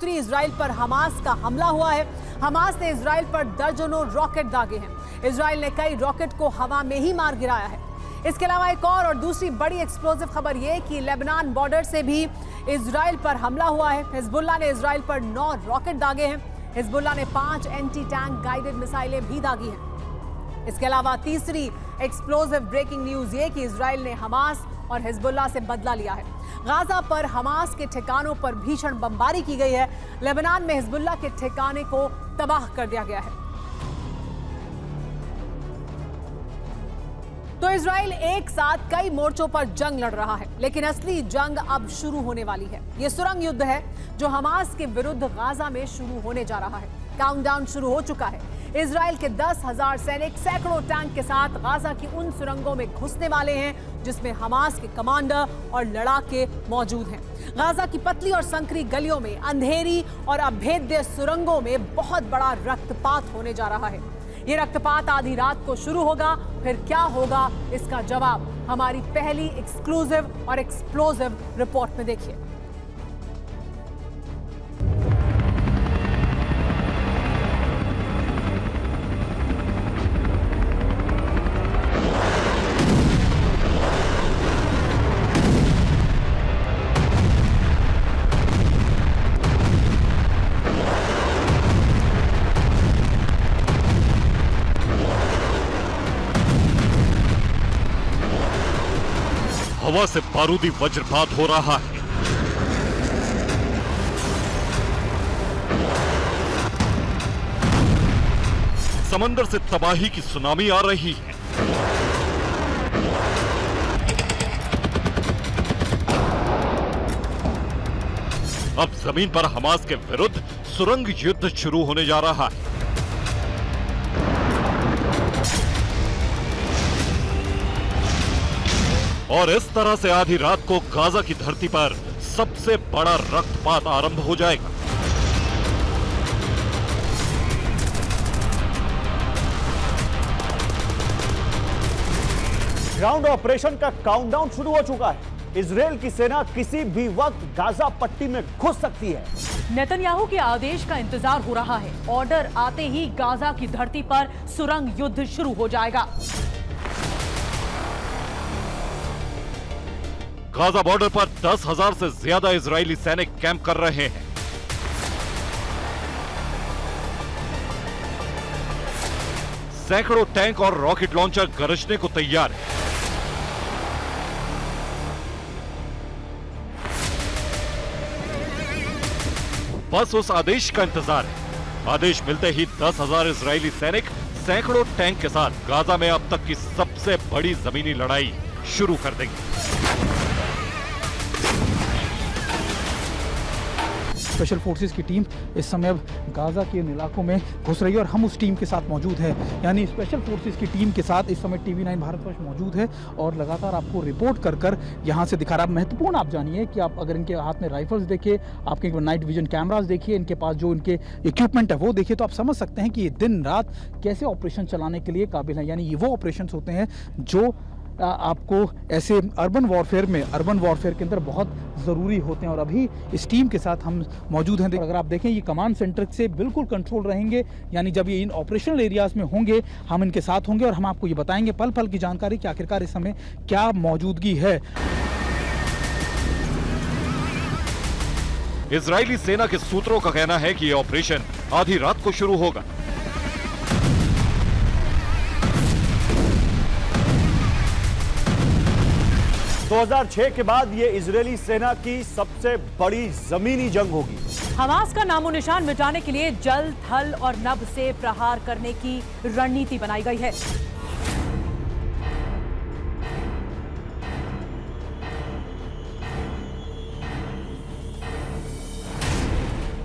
उत्तरी इजराइल पर हमास का हमला हुआ है। हमास ने इजराइल पर दर्जनों रॉकेट दागे हैं। इजराइल ने कई रॉकेट को हवा में ही मार गिराया है। इसके अलावा एक और दूसरी बड़ी एक्सप्लोसिव खबर यह कि लेबनान बॉर्डर से भी इजराइल पर हमला हुआ है। हिजबुल्लाह ने इजराइल पर 9 रॉकेट दागे हैं। हिजबुल्लाह ने 5 एंटी टैंक गाइडेड मिसाइलें भी दागी हैं। इसके अलावा तीसरी एक्सप्लोसिव ब्रेकिंग न्यूज ये कि इजराइल ने हमास और हिजबुल्लाह से बदला लिया है। गाजा पर हमास के ठिकानों पर भीषण बमबारी की गई है। लेबनान में हिजबुल्लाह के ठिकाने को तबाह कर दिया गया है। तो इजराइल एक साथ कई मोर्चों पर जंग लड़ रहा है, लेकिन असली जंग अब शुरू होने वाली है। यह सुरंग युद्ध है जो हमास के विरुद्ध गाजा में शुरू होने जा रहा है। काउंटडाउन शुरू हो चुका है। इजराइल के 10,000 सैनिक सैकड़ों टैंक के साथ गाजा की उन सुरंगों में घुसने वाले हैं जिसमें हमास के कमांडर और लड़ाके मौजूद हैं। गाजा की पतली और संकरी गलियों में, अंधेरी और अभेद्य सुरंगों में बहुत बड़ा रक्तपात होने जा रहा है। ये रक्तपात आधी रात को शुरू होगा। फिर क्या होगा, इसका जवाब हमारी पहली एक्सक्लूसिव और एक्सप्लोसिव रिपोर्ट में देखिए। हवा से बारूदी वज्रपात हो रहा है। समंदर से तबाही की सुनामी आ रही है। अब जमीन पर हमास के विरुद्ध सुरंग युद्ध शुरू होने जा रहा है। और इस तरह से आधी रात को गाजा की धरती पर सबसे बड़ा रक्तपात आरंभ हो जाएगा। ग्राउंड ऑपरेशन का काउंटडाउन शुरू हो चुका है। इजराइल की सेना किसी भी वक्त गाजा पट्टी में घुस सकती है। नेतन्याहू के आदेश का इंतजार हो रहा है। ऑर्डर आते ही गाजा की धरती पर सुरंग युद्ध शुरू हो जाएगा। गाजा बॉर्डर पर 10,000 से ज्यादा इजरायली सैनिक कैंप कर रहे हैं। सैकड़ों टैंक और रॉकेट लॉन्चर गरजने को तैयार है। बस उस आदेश का इंतजार है। आदेश मिलते ही 10,000 इजरायली सैनिक सैकड़ों टैंक के साथ गाजा में अब तक की सबसे बड़ी जमीनी लड़ाई शुरू कर देंगे। स्पेशल फोर्सेस की टीम इस समय अब गाजा के इन इलाकों में घुस रही है और हम उस टीम के साथ मौजूद हैं। यानी स्पेशल फोर्सेस की टीम के साथ इस समय TV9 भारतवर्ष मौजूद है और लगातार आपको रिपोर्ट कर कर यहाँ से दिखा रहा है। महत्वपूर्ण आप जानिए कि आप अगर इनके हाथ में राइफल्स देखिए, आपके नाइट विजन कैमराज देखिए, इनके पास जो इनके इक्विपमेंट है वो देखिए, तो आप समझ सकते हैं कि ये दिन रात कैसे ऑपरेशन चलाने के लिए काबिल है। यानी ये वो ऑपरेशन होते हैं जो आपको ऐसे अर्बन वॉरफेयर के अंदर बहुत ज़रूरी होते हैं। और अभी इस टीम के साथ हम मौजूद हैं। अगर आप देखें, ये कमांड सेंटर से बिल्कुल कंट्रोल रहेंगे। यानी जब ये इन ऑपरेशनल एरियाज़ में होंगे, हम इनके साथ होंगे और हम आपको ये बताएंगे पल पल की जानकारी कि आखिरकार इस समय क्या मौजूदगी है। इजरायली सेना के सूत्रों का कहना है कि यह ऑपरेशन आधी रात को शुरू होगा। 2006 के बाद ये इजरायली सेना की सबसे बड़ी जमीनी जंग होगी। हमास का नामो निशान मिटाने के लिए जल, थल और नभ से प्रहार करने की रणनीति बनाई गई है।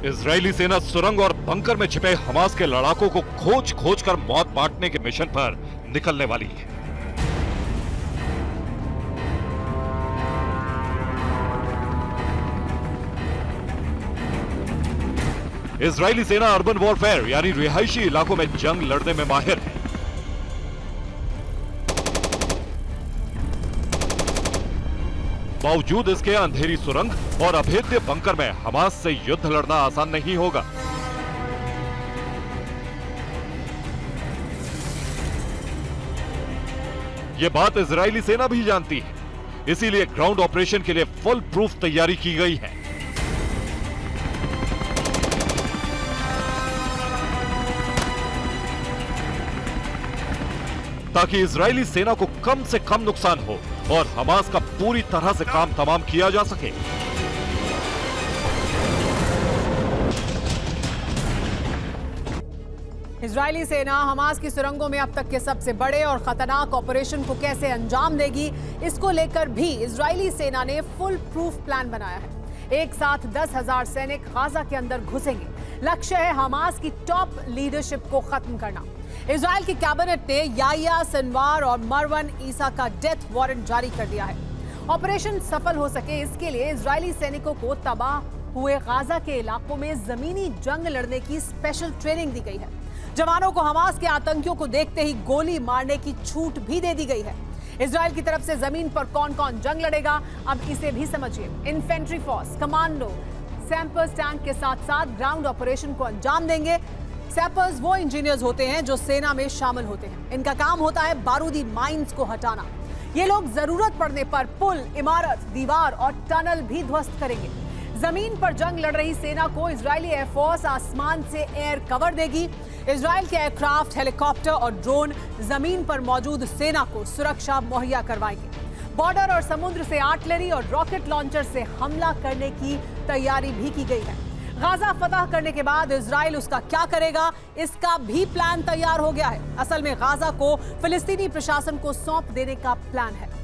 इजरायली सेना सुरंग और बंकर में छिपे हमास के लड़ाकों को खोज खोज कर मौत बांटने के मिशन पर निकलने वाली है। इजरायली सेना अर्बन वॉरफेयर यानी रिहायशी इलाकों में जंग लड़ने में माहिर है। बावजूद इसके अंधेरी सुरंग और अभेद्य बंकर में हमास से युद्ध लड़ना आसान नहीं होगा। ये बात इजरायली सेना भी जानती है, इसीलिए ग्राउंड ऑपरेशन के लिए फुल प्रूफ तैयारी की गई है। ताकि इजरायली सेना को कम से कम नुकसान हो और हमास का पूरी तरह से काम तमाम किया जा सके। इजरायली सेना हमास की सुरंगों में अब तक के सबसे बड़े और खतरनाक ऑपरेशन को कैसे अंजाम देगी, इसको लेकर भी इजरायली सेना ने फुल प्रूफ प्लान बनाया है। एक साथ 10,000 सैनिक गाजा के अंदर घुसेंगे। लक्ष्य है हमास की टॉप लीडरशिप को खत्म करना। इजराइल की कैबिनेट ने याह्या सिनवार और मरवन ईसा का डेथ वारंट जारी कर दिया है। ऑपरेशन सफल हो सके इसके लिए इजरायली सैनिकों को तबाह हुए गाजा के इलाकों में जमीनी जंग लड़ने की स्पेशल ट्रेनिंग दी गई है। जवानों को हमास के आतंकियों को देखते ही गोली मारने की छूट भी दे दी गई है। इजराइल की तरफ से जमीन पर कौन कौन जंग लड़ेगा, अब इसे भी समझिए। Infantry force, commando, sappers tank के साथ साथ ग्राउंड ऑपरेशन को अंजाम देंगे। सैपर्स वो इंजीनियर्स होते हैं जो सेना में शामिल होते हैं। इनका काम होता है बारूदी माइंस को हटाना। ये लोग जरूरत पड़ने पर पुल, इमारत, दीवार और टनल भी ध्वस्त करेंगे। जमीन पर जंग लड़ रही सेना को इजरायली एयरफोर्स आसमान से एयर कवर देगी। इजराइल के एयरक्राफ्ट, हेलीकॉप्टर और ड्रोन जमीन पर मौजूद सेना को सुरक्षा मुहैया करवाएंगे। बॉर्डर और समुद्र से आर्टिलरी और रॉकेट लॉन्चर से हमला करने की तैयारी भी की गई है। गाजा फतह करने के बाद इजराइल उसका क्या करेगा, इसका भी प्लान तैयार हो गया है। असल में गाजा को फिलिस्तीनी प्रशासन को सौंप देने का प्लान है।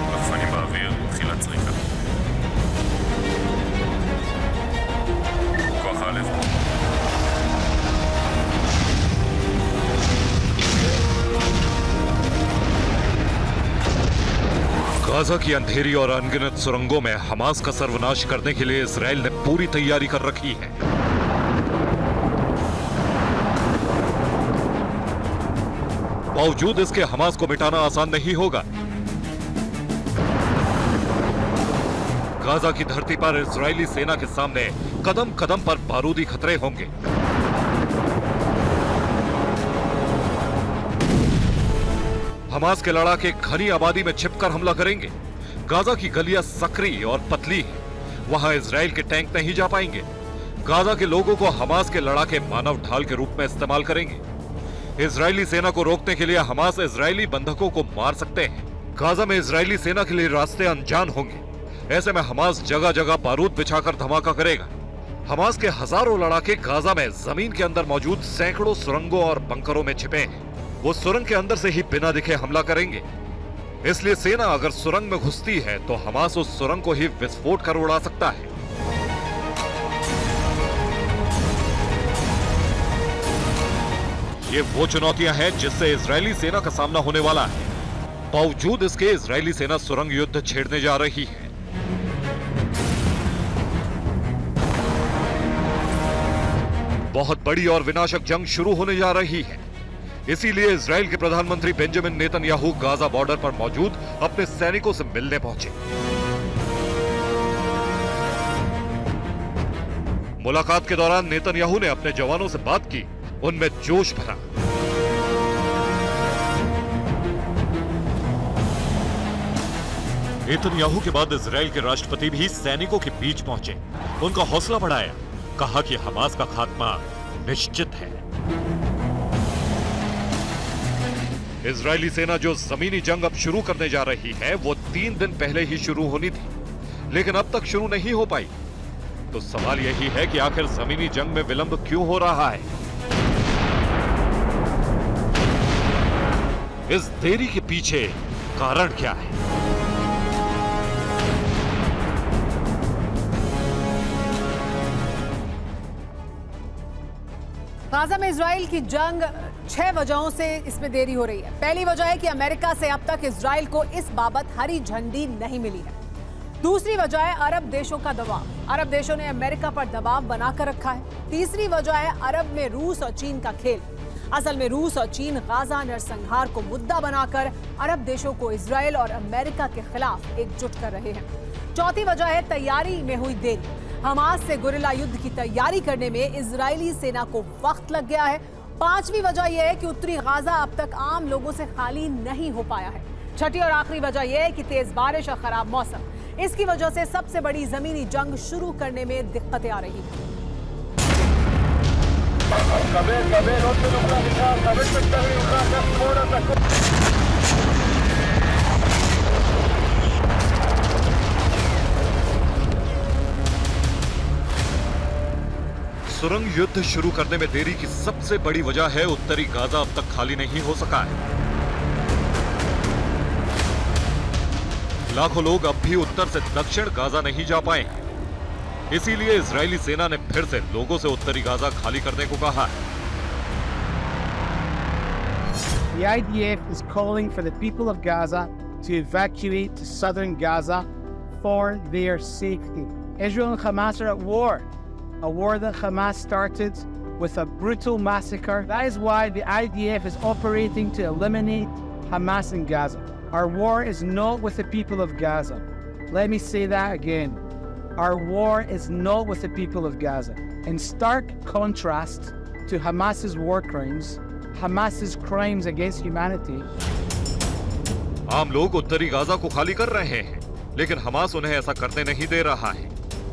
רחפנים באוויר, תחילת צריכה. כוח א'. गाजा की अंधेरी और अनगिनत सुरंगों में हमास का सर्वनाश करने के लिए इजराइल ने पूरी तैयारी कर रखी है। बावजूद इसके हमास को मिटाना आसान नहीं होगा। गाजा की धरती पर इजरायली सेना के सामने कदम कदम पर बारूदी खतरे होंगे। हमास के लड़ाके घनी आबादी में छिपकर हमला करेंगे। गाजा की गलियां सकरी और पतली है, वहां इजराइल के टैंक नहीं जा पाएंगे। गाजा के लोगों को हमास के लड़ाके मानव ढाल के रूप में इस्तेमाल करेंगे। इजरायली सेना को रोकने के लिए हमास इजरायली बंधकों को मार सकते हैं। गाजा में इजरायली सेना के लिए रास्ते अनजान होंगे। ऐसे में हमास जगह जगह बारूद बिछाकर धमाका करेगा। हमास के हजारों लड़ाके गाजा में जमीन के अंदर मौजूद सैकड़ों सुरंगों और बंकरों में छिपे हैं। वो सुरंग के अंदर से ही बिना दिखे हमला करेंगे। इसलिए सेना अगर सुरंग में घुसती है तो हमास उस सुरंग को ही विस्फोट कर उड़ा सकता है। ये वो चुनौतियां हैं जिससे इजरायली सेना का सामना होने वाला है। बावजूद इसके इजरायली सेना सुरंग युद्ध छेड़ने जा रही है। बहुत बड़ी और विनाशक जंग शुरू होने जा रही है। इसीलिए इजराइल के प्रधानमंत्री बेंजामिन नेतन्याहू गाजा बॉर्डर पर मौजूद अपने सैनिकों से मिलने पहुंचे। मुलाकात के दौरान नेतन्याहू ने अपने जवानों से बात की, उनमें जोश भरा। नेतन्याहू के बाद इजराइल के राष्ट्रपति भी सैनिकों के बीच पहुंचे, उनका हौसला बढ़ाया, कहा कि हमास का खात्मा निश्चित है। इजरायली सेना जो जमीनी जंग अब शुरू करने जा रही है वो 3 दिन पहले ही शुरू होनी थी, लेकिन अब तक शुरू नहीं हो पाई। तो सवाल यही है कि आखिर जमीनी जंग में विलंब क्यों हो रहा है? इस देरी के पीछे कारण क्या है? गाजा में इजराइल की जंग 6 वजहों से इसमें देरी हो रही है। पहली वजह है कि अमेरिका से अब तक इजराइल को इस बाबत हरी झंडी नहीं मिली है। दूसरी वजह है अरब देशों का दबाव। अरब देशों ने अमेरिका पर दबाव बनाकर रखा है। तीसरी वजह है अरब में रूस और चीन का खेल। असल में रूस और चीन गाजा नरसंहार को मुद्दा बनाकर अरब देशों को इजराइल और अमेरिका के खिलाफ एकजुट कर रहे हैं। चौथी वजह है तैयारी में हुई देरी। हमास से गुरिल्ला युद्ध की तैयारी करने में इजरायली सेना को वक्त लग गया है। पांचवी वजह यह है कि उत्तरी गाजा अब तक आम लोगों से खाली नहीं हो पाया है। छठी और आखिरी वजह यह है कि तेज बारिश और खराब मौसम, इसकी वजह से सबसे बड़ी जमीनी जंग शुरू करने में दिक्कतें आ रही हैं। सुरंग युद्ध शुरू करने में देरी की सबसे बड़ी वजह है उत्तरी गाजा अब तक खाली नहीं हो सका है। लाखों लोग अब भी उत्तर से दक्षिण गाजा नहीं जा पाए हैं। इसीलिए इजरायली सेना ने फिर से लोगों से उत्तरी गाजा खाली करने को कहा है। The IDF is calling for the people of Gaza to evacuate to southern Gaza for their safety. Israel and Hamas are at war, a war that Hamas started with a brutal massacre. That is why the IDF is operating to eliminate Hamas in Gaza. Our war is not with the people of Gaza. Let me say that again. Our war is not with the people of Gaza. In stark contrast to Hamas's war crimes, Hamas's crimes against humanity. आम लोग उत्तरी Gaza को खाली कर रहे हैं, लेकिन Hamas उन्हें ऐसा करने नहीं दे रहा है।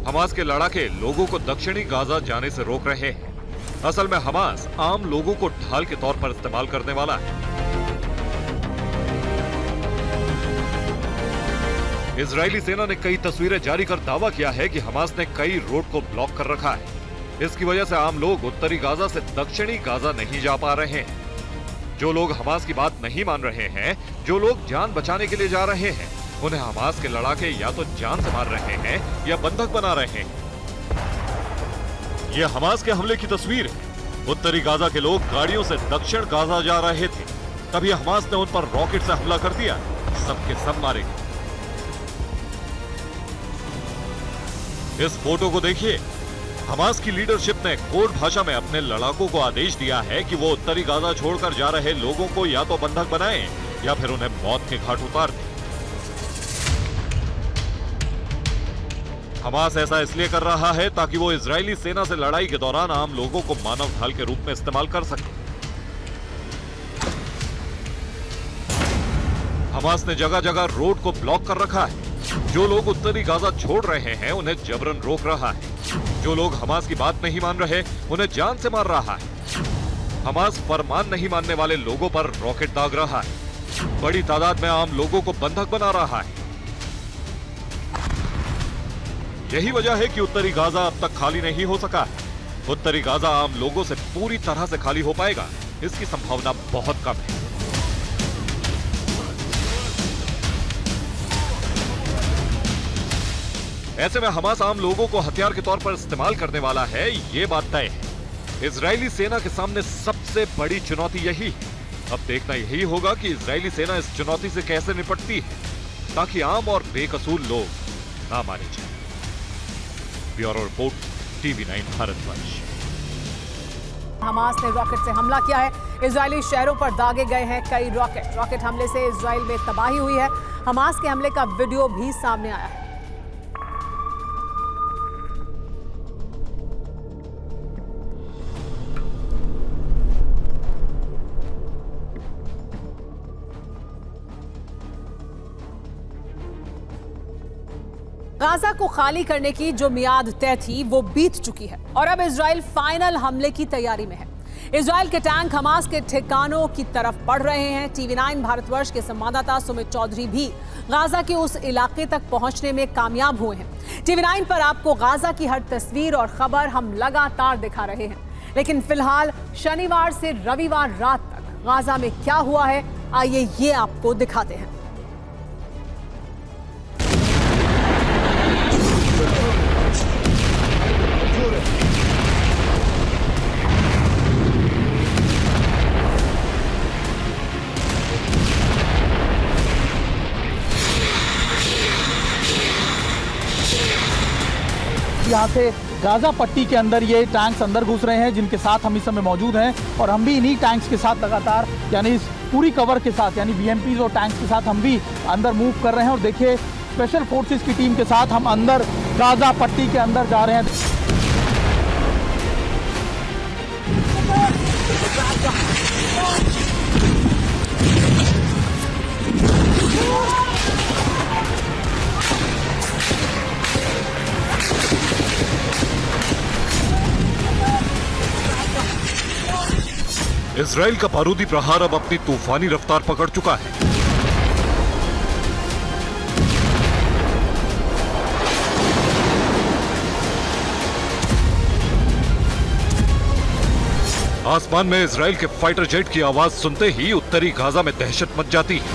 हमास के लड़ाके लोगों को दक्षिणी गाजा जाने से रोक रहे हैं। असल में हमास आम लोगों को ढाल के तौर पर इस्तेमाल करने वाला है। इजरायली सेना ने कई तस्वीरें जारी कर दावा किया है कि हमास ने कई रोड को ब्लॉक कर रखा है। इसकी वजह से आम लोग उत्तरी गाजा से दक्षिणी गाजा नहीं जा पा रहे हैं। जो लोग हमास की बात नहीं मान रहे हैं, जो लोग जान बचाने के लिए जा रहे हैं, उन्हें हमास के लड़ाके या तो जान से मार रहे हैं या बंधक बना रहे हैं। यह हमास के हमले की तस्वीर है। उत्तरी गाजा के लोग गाड़ियों से दक्षिण गाजा जा रहे थे, तभी हमास ने उन पर रॉकेट से हमला कर दिया। सबके सब मारे गए। इस फोटो को देखिए। हमास की लीडरशिप ने कोड भाषा में अपने लड़ाकों को आदेश दिया है कि वो उत्तरी गाजा छोड़कर जा रहे लोगों को या तो बंधक बनाएं या फिर उन्हें मौत के घाट उतार दें। हमास ऐसा इसलिए कर रहा है ताकि वो इजरायली सेना से लड़ाई के दौरान आम लोगों को मानव ढाल के रूप में इस्तेमाल कर सके। हमास ने जगह जगह रोड को ब्लॉक कर रखा है। जो लोग उत्तरी गाजा छोड़ रहे हैं उन्हें जबरन रोक रहा है। जो लोग हमास की बात नहीं मान रहे उन्हें जान से मार रहा है। हमास फरमान नहीं मानने वाले लोगों पर रॉकेट दाग रहा है। बड़ी तादाद में आम लोगों को बंधक बना रहा है। यही वजह है कि उत्तरी गाजा अब तक खाली नहीं हो सका है। उत्तरी गाजा आम लोगों से पूरी तरह से खाली हो पाएगा, इसकी संभावना बहुत कम है। ऐसे में हमास आम लोगों को हथियार के तौर पर इस्तेमाल करने वाला है, ये बात तय है। इजरायली सेना के सामने सबसे बड़ी चुनौती यही है। अब देखना यही होगा कि इजरायली सेना इस चुनौती से कैसे निपटती है, ताकि आम और बेकसूर लोग ना मारे जाएं। Bureau report, TV9 Bharatvarsh. Hamas ने रॉकेट से हमला किया है। इजरायली शहरों पर दागे गए हैं कई रॉकेट। रॉकेट हमले से इजराइल में तबाही हुई है। हमास के हमले का वीडियो भी सामने आया है। गाजा को खाली करने की जो मियाद तय थी वो बीत चुकी है और अब इजराइल फाइनल हमले की तैयारी में है। इजराइल के टैंक हमास के ठिकानों की तरफ बढ़ रहे हैं। TV9 भारतवर्ष के संवाददाता सुमित चौधरी भी गाजा के उस इलाके तक पहुंचने में कामयाब हुए हैं। TV9 पर आपको गाजा की हर तस्वीर और खबर हम लगातार दिखा रहे हैं। लेकिन फिलहाल शनिवार से रविवार रात तक गाजा में क्या हुआ है, आइए ये आपको दिखाते हैं। यहाँ से गाजा पट्टी के अंदर ये टैंक्स अंदर घुस रहे हैं, जिनके साथ हम इस समय मौजूद हैं और हम भी इन्हीं टैंक्स के साथ लगातार यानी इस पूरी कवर के साथ यानी BMPs और टैंक्स के साथ हम भी अंदर मूव कर रहे हैं। और देखिए स्पेशल फोर्सेस की टीम के साथ हम अंदर गाजा पट्टी के अंदर जा रहे हैं। इजराइल का बारूदी प्रहार अब अपनी तूफानी रफ्तार पकड़ चुका है। आसमान में इजराइल के फाइटर जेट की आवाज सुनते ही उत्तरी गाजा में दहशत मच जाती है।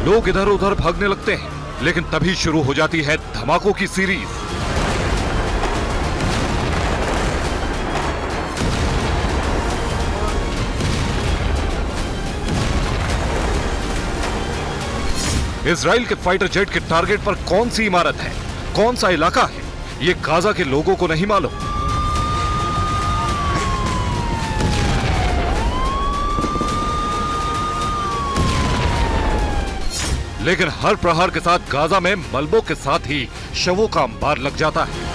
लोग इधर उधर भागने लगते हैं, लेकिन तभी शुरू हो जाती है धमाकों की सीरीज। इजराइल के फाइटर जेट के टारगेट पर कौन सी इमारत है, कौन सा इलाका है, ये गाजा के लोगों को नहीं मालूम। लेकिन हर प्रहार के साथ गाजा में मलबों के साथ ही शवों का अंबार लग जाता है।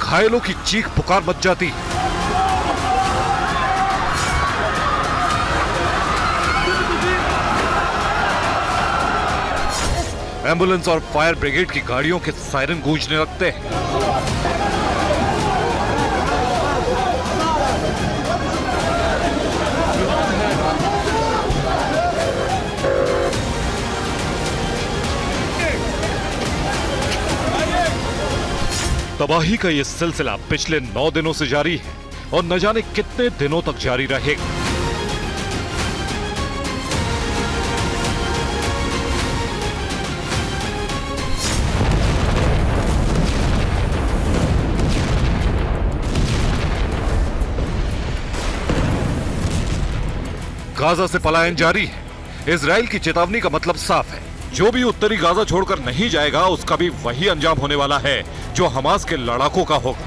घायलों की चीख पुकार मच जाती है। एम्बुलेंस और फायर ब्रिगेड की गाड़ियों के सायरन गूंजने लगते हैं। तबाही का ये सिलसिला पिछले 9 दिनों से जारी है और न जाने कितने दिनों तक जारी रहेगा। गाजा से पलायन जारी है। इजराइल की चेतावनी का मतलब साफ है, जो भी उत्तरी गाजा छोड़कर नहीं जाएगा उसका भी वही अंजाम होने वाला है जो हमास के लड़ाकों का होगा।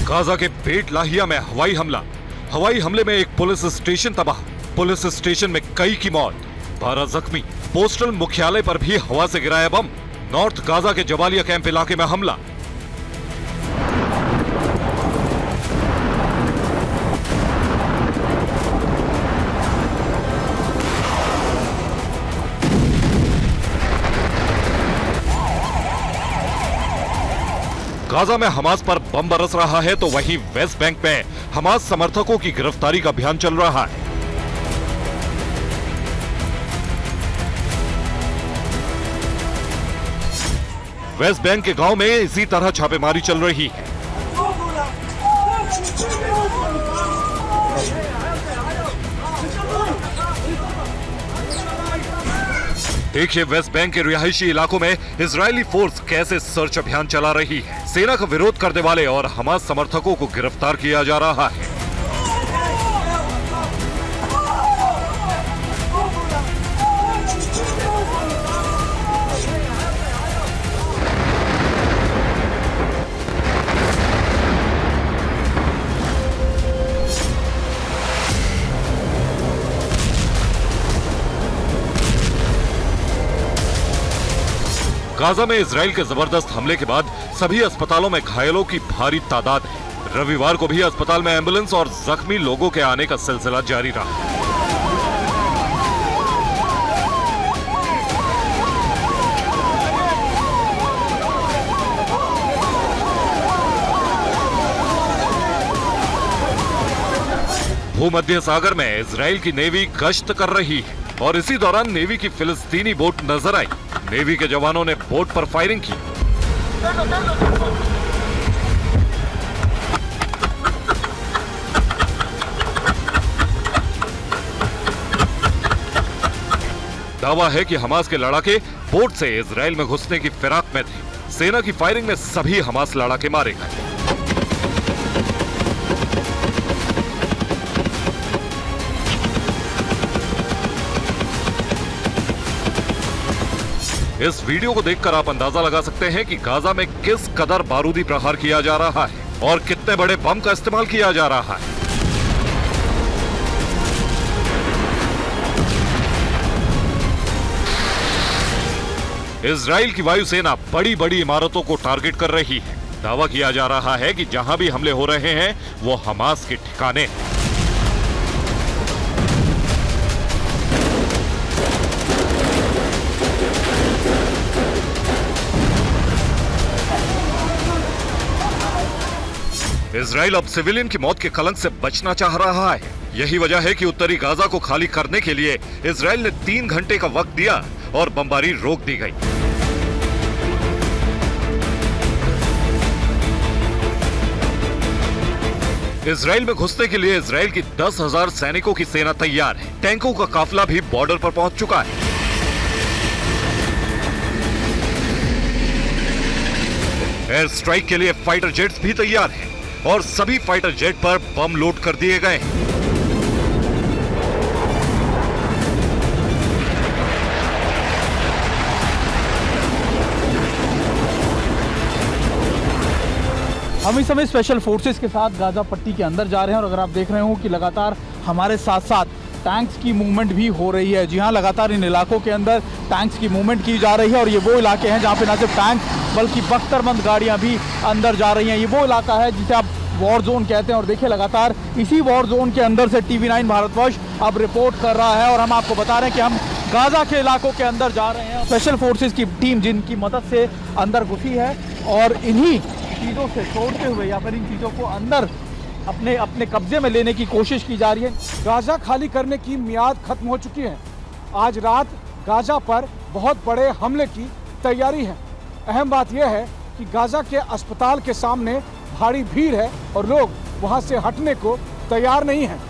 गाजा के बेट लाहिया में हवाई हमला। हवाई हमले में एक पुलिस स्टेशन तबाह, पुलिस स्टेशन में कई की मौत, 12 जख्मी। पोस्टल मुख्यालय पर भी हवा से गिराया बम। नॉर्थ गाजा के जबालिया कैंप इलाके में हमला। गाजा में हमास पर बम बरस रहा है तो वहीं वेस्ट बैंक में हमास समर्थकों की गिरफ्तारी का अभियान चल रहा है। वेस्ट बैंक के गांव में इसी तरह छापेमारी चल रही है। देखिए वेस्ट बैंक के रिहायशी इलाकों में इजरायली फोर्स कैसे सर्च अभियान चला रही है। सेना का विरोध करने वाले और हमास समर्थकों को गिरफ्तार किया जा रहा है। गाजा में इजराइल के जबरदस्त हमले के बाद सभी अस्पतालों में घायलों की भारी तादाद है। रविवार को भी अस्पताल में एम्बुलेंस और जख्मी लोगों के आने का सिलसिला जारी रहा। भूमध्य सागर में इजराइल की नेवी गश्त कर रही है और इसी दौरान नेवी की फिलिस्तीनी बोट नजर आई। नेवी के जवानों ने बोट पर फायरिंग की। दावा है कि हमास के लड़ाके बोट से इजराइल में घुसने की फिराक में थे। सेना की फायरिंग में सभी हमास लड़ाके मारे गए। इस वीडियो को देखकर आप अंदाजा लगा सकते हैं कि गाजा में किस कदर बारूदी प्रहार किया जा रहा है और कितने बड़े बम का इस्तेमाल किया जा रहा है। इजराइल की वायुसेना बड़ी बड़ी इमारतों को टारगेट कर रही है। दावा किया जा रहा है कि जहां भी हमले हो रहे हैं वो हमास के ठिकाने हैं। इजराइल अब सिविलियन की मौत के कलंक से बचना चाह रहा है। यही वजह है कि उत्तरी गाजा को खाली करने के लिए इजराइल ने 3 घंटे का वक्त दिया और बमबारी रोक दी गई। इजराइल में घुसने के लिए इजराइल की 10,000 सैनिकों की सेना तैयार है। टैंकों का काफिला भी बॉर्डर पर पहुंच चुका है। एयर स्ट्राइक के लिए फाइटर जेट्स भी तैयार हैं और सभी फाइटर जेट पर बम लोड कर दिए गए हैं। हम इस समय स्पेशल फोर्सेस के साथ गाजा पट्टी के अंदर जा रहे हैं और अगर आप देख रहे हो कि लगातार हमारे साथ साथ टैंक्स की मूवमेंट भी हो रही है। जी हाँ, लगातार इन इलाकों के अंदर टैंक्स की मूवमेंट की जा रही है और ये वो इलाके हैं जहाँ पे ना सिर्फ टैंक बल्कि बख्तरबंद गाड़ियाँ भी अंदर जा रही हैं। ये वो इलाका है जिसे आप वॉर जोन कहते हैं और देखिए लगातार इसी वॉर जोन के अंदर से TV9 भारतवर्ष अब रिपोर्ट कर रहा है और हम आपको बता रहे हैं कि हम गाजा के इलाकों के अंदर जा रहे हैं। स्पेशल फोर्सेस की टीम जिनकी मदद से अंदर घुसी है और इन्हीं चीज़ों से छोड़ते हुए या फिर इन चीज़ों को अंदर अपने कब्जे में लेने की कोशिश की जा रही है। गाजा खाली करने की मियाद खत्म हो चुकी है। आज रात गाजा पर बहुत बड़े हमले की तैयारी है। अहम बात यह है कि गाजा के अस्पताल के सामने भारी भीड़ है और लोग वहां से हटने को तैयार नहीं हैं।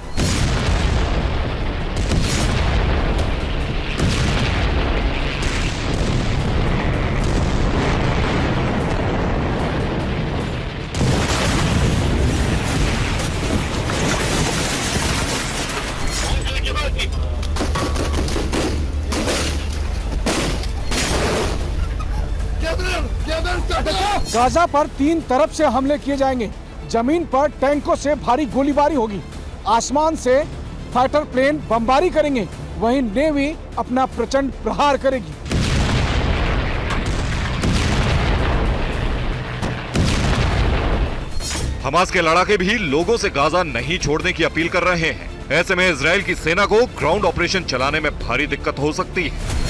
गाजा पर 3 तरफ से हमले किए जाएंगे। जमीन पर टैंकों से भारी गोलीबारी होगी, आसमान से फाइटर प्लेन बमबारी करेंगे, वहीं नेवी अपना प्रचंड प्रहार करेगी। हमास के लड़ाके भी लोगों से गाजा नहीं छोड़ने की अपील कर रहे हैं। ऐसे में इजराइल की सेना को ग्राउंड ऑपरेशन चलाने में भारी दिक्कत हो सकती है।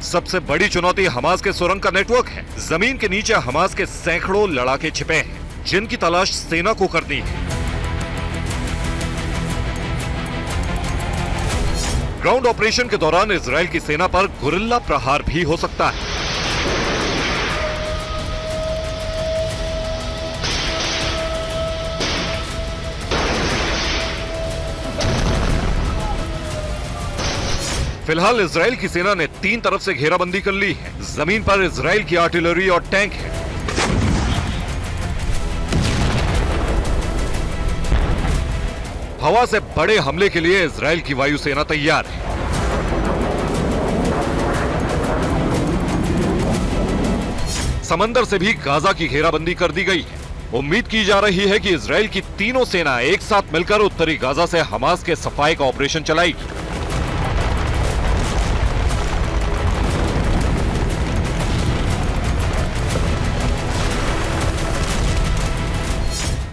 सबसे बड़ी चुनौती हमास के सुरंग का नेटवर्क है। जमीन के नीचे हमास के सैकड़ों लड़ाके छिपे हैं जिनकी तलाश सेना को करनी है। ग्राउंड ऑपरेशन के दौरान इजराइल की सेना पर गुरिल्ला प्रहार भी हो सकता है। फिलहाल इजराइल की सेना ने 3 तरफ से घेराबंदी कर ली है। जमीन पर इजराइल की आर्टिलरी और टैंक है। हवा से बड़े हमले के लिए इजराइल की वायुसेना तैयार है। समंदर से भी गाजा की घेराबंदी कर दी गई है। उम्मीद की जा रही है कि इजराइल की तीनों सेना एक साथ मिलकर उत्तरी गाजा से हमास के सफाई का ऑपरेशन चलाएगी।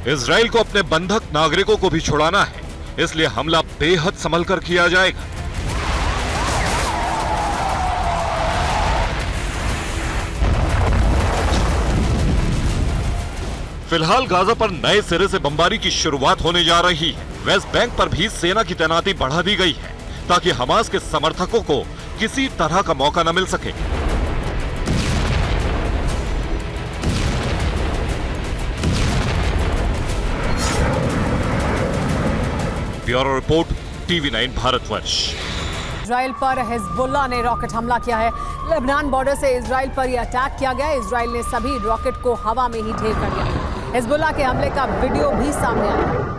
इजराइल को अपने बंधक नागरिकों को भी छुड़ाना है, इसलिए हमला बेहद संभल कर किया जाएगा। फिलहाल गाजा पर नए सिरे से बमबारी की शुरुआत होने जा रही है। वेस्ट बैंक पर भी सेना की तैनाती बढ़ा दी गई है ताकि हमास के समर्थकों को किसी तरह का मौका न मिल सके। Bureau report, TV9 Bharatvarsh. Israel पर हिजबुल्लाह ने रॉकेट हमला किया है। लेबनान बॉर्डर से इजराइल पर यह अटैक किया गया। इजराइल ने सभी रॉकेट को हवा में ही ढेर कर दिया। हिजबुल्लाह के हमले का वीडियो भी सामने आया है।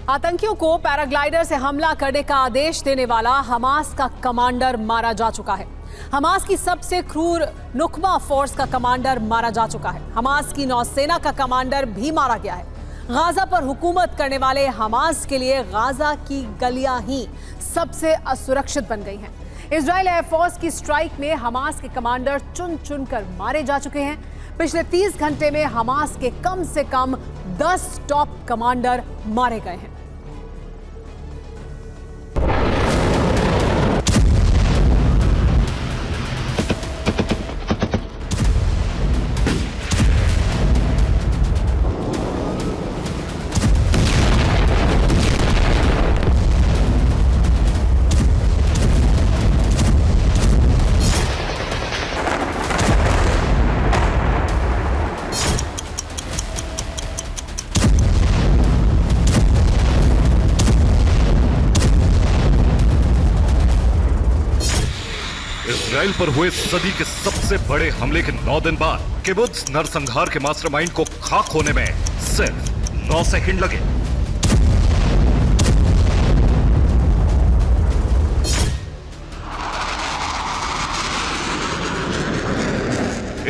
आतंकियों को पैराग्लाइडर से हमला करने का आदेश देने वाला हमास का कमांडर मारा जा चुका है। हमास की सबसे क्रूर नुकबा फोर्स का कमांडर मारा जा चुका है। हमास की नौसेना का कमांडर भी मारा गया है। गाजा पर हुकूमत करने वाले हमास के लिए गाजा की गलियां ही सबसे असुरक्षित बन गई हैं। इजरायल एयरफोर्स की स्ट्राइक में हमास के कमांडर चुन चुन कर मारे जा चुके हैं। पिछले 30 घंटे में हमास के कम से कम 10 टॉप कमांडर मारे गए हैं। इजराइल पर हुए सदी के सबसे बड़े हमले के 9 दिन बाद किबुत्ज नरसंहार के मास्टरमाइंड को खाक होने में सिर्फ 9 सेकंड लगे।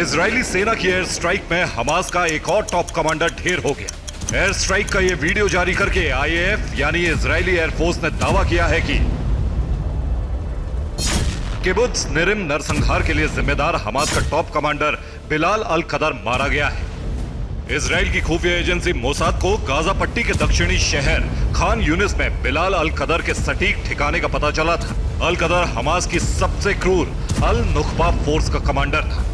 इजरायली सेना की एयर स्ट्राइक में हमास का एक और टॉप कमांडर ढेर हो गया। एयर स्ट्राइक का यह वीडियो जारी करके IAF यानी इजरायली एयरफोर्स ने दावा किया है कि किबुत्ज निरिम नरसंहार के लिए जिम्मेदार हमास का टॉप कमांडर बिलाल अल कदर मारा गया है। इजराइल की खुफिया एजेंसी मोसाद को गाजा पट्टी के दक्षिणी शहर खान यूनिस में बिलाल अल कदर के सटीक ठिकाने का पता चला था। अल कदर हमास की सबसे क्रूर अल नुखबा फोर्स का कमांडर था।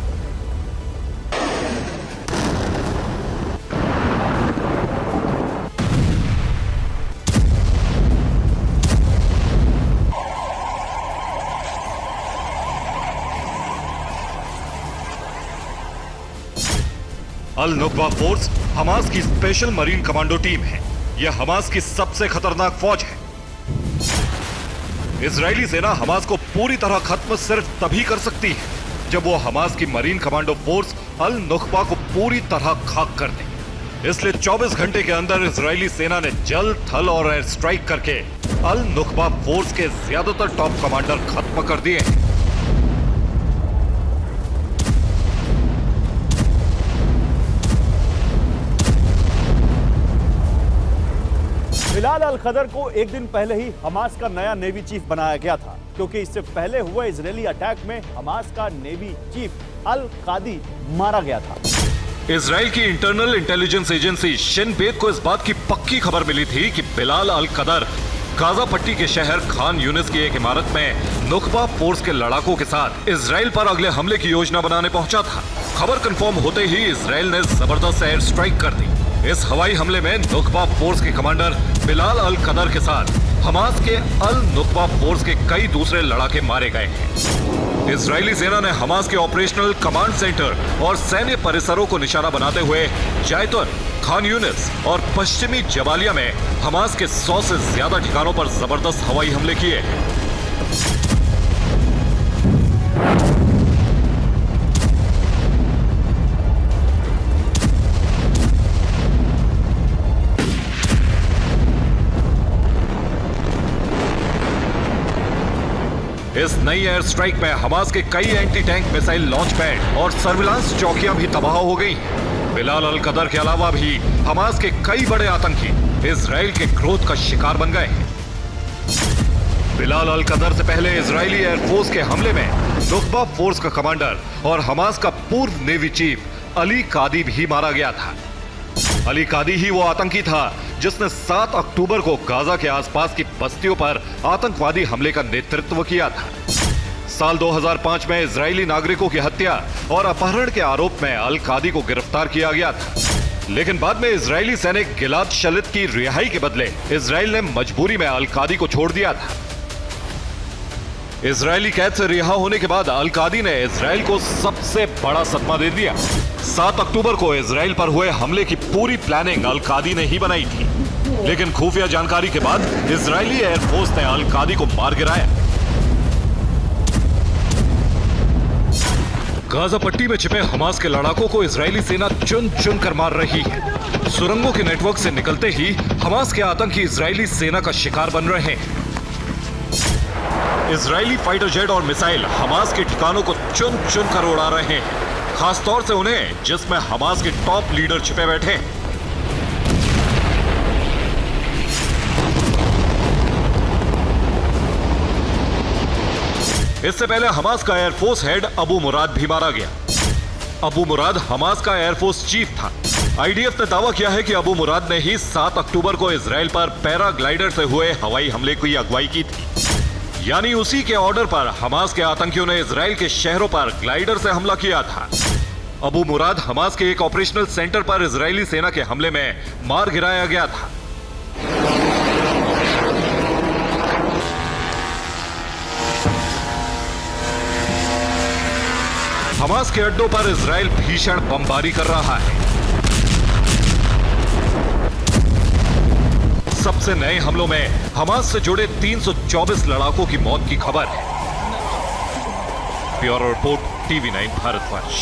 अल नुकबा फोर्स हमास की स्पेशल मरीन कमांडो टीम है। यह हमास की सबसे खतरनाक फौज है। इजरायली सेना हमास को पूरी तरह खत्म सिर्फ तभी कर सकती है जब वो हमास की मरीन कमांडो फोर्स अल नुकबा को पूरी तरह खाक कर दे। इसलिए 24 घंटे के अंदर इजरायली सेना ने जल, थल और एयर स्ट्राइक करके अल नुकबा फोर्स के ज्यादातर टॉप कमांडर खत्म कर दिए हैं। बिलाल अल कदर को एक दिन पहले ही हमास का नया नेवी चीफ बनाया गया था, क्योंकि इससे पहले हुए इजरायली अटैक में हमास का नेवी चीफ अल कादी मारा गया था। इजराइल की इंटरनल इंटेलिजेंस एजेंसी शिन बेत को इस बात की पक्की खबर मिली थी कि बिलाल अल कदर गाजा पट्टी के शहर खान यूनिस की एक इमारत में नुकबा फोर्स के लड़ाकों के साथ इजराइल पर अगले हमले की योजना बनाने पहुंचा था। खबर कंफर्म होते ही इजराइल ने जबरदस्त एयर स्ट्राइक कर दी। इस हवाई हमले में नुकबा फोर्स के कमांडर बिलाल अल कदर के साथ हमास के अल नुकबा फोर्स के कई दूसरे लड़ाके मारे गए हैं। इजरायली सेना ने हमास के ऑपरेशनल कमांड सेंटर और सैन्य परिसरों को निशाना बनाते हुए जैतुन, खान यूनिस और पश्चिमी जबालिया में हमास के 100 से ज्यादा ठिकानों पर जबरदस्त हवाई हमले किए हैं। इस नई एयर स्ट्राइक में हमास के कई anti tank missile launch pad और सर्विलांस चौकियां भी तबाह हो गई। बिलाल अल कदर के अलावा भी हमास के कई बड़े आतंकी इजराइल के क्रोध का शिकार बन गए हैं। बिलाल अल कदर से पहले इजरायली एयरफोर्स के हमले में नुकबा फोर्स का कमांडर और हमास का पूर्व नेवी चीफ अली कादी भी मारा गया था। अली कादी ही वो आतंकी था जिसने 7 अक्टूबर को गाजा के आसपास की बस्तियों पर आतंकवादी हमले का नेतृत्व किया था। साल 2005 में इजरायली नागरिकों की हत्या और अपहरण के आरोप में अल कादी को गिरफ्तार किया गया था, लेकिन बाद में इजरायली सैनिक गिलाद शलित की रिहाई के बदले इजराइल ने मजबूरी में अल कादी को छोड़ दिया था। इजरायली कैद से रिहा होने के बाद अल कादी ने इजराइल को सबसे बड़ा सदमा दे दिया। 7 अक्टूबर को इजराइल पर हुए हमले की पूरी प्लानिंग अल कादी ने ही बनाई थी, लेकिन खुफिया जानकारी के बाद इजरायली एयरफोर्स ने अल कादी को मार गिराया। गाजा पट्टी में छिपे हमास के लड़ाकों को इजरायली सेना चुन चुन कर मार रही है। सुरंगों के नेटवर्क से निकलते ही हमास के आतंकी इजरायली सेना का शिकार बन रहे हैं। इजरायली फाइटर जेट और मिसाइल हमास के ठिकानों को चुन चुन कर उड़ा रहे हैं, खासतौर से उन्हें जिसमें हमास के टॉप लीडर छिपे बैठे हैं। इससे पहले हमास का एयरफोर्स हेड अबू मुराद भी मारा गया। अबू मुराद हमास का एयरफोर्स चीफ था। आईडीएफ ने दावा किया है कि अबू मुराद ने ही 7 अक्टूबर को इजराइल पर पैराग्लाइडर से हुए हवाई हमले की अगुवाई की थी, यानी उसी के ऑर्डर पर हमास के आतंकियों ने इजराइल के शहरों पर ग्लाइडर से हमला किया था। अबू मुराद हमास के एक ऑपरेशनल सेंटर पर इजरायली सेना के हमले में मार गिराया गया था। हमास के अड्डों पर इजराइल भीषण बमबारी कर रहा है। सबसे नए हमलों में हमास से जुड़े 324 लड़ाकों की मौत की खबर है। Bureau report TV9 Bharatvarsh.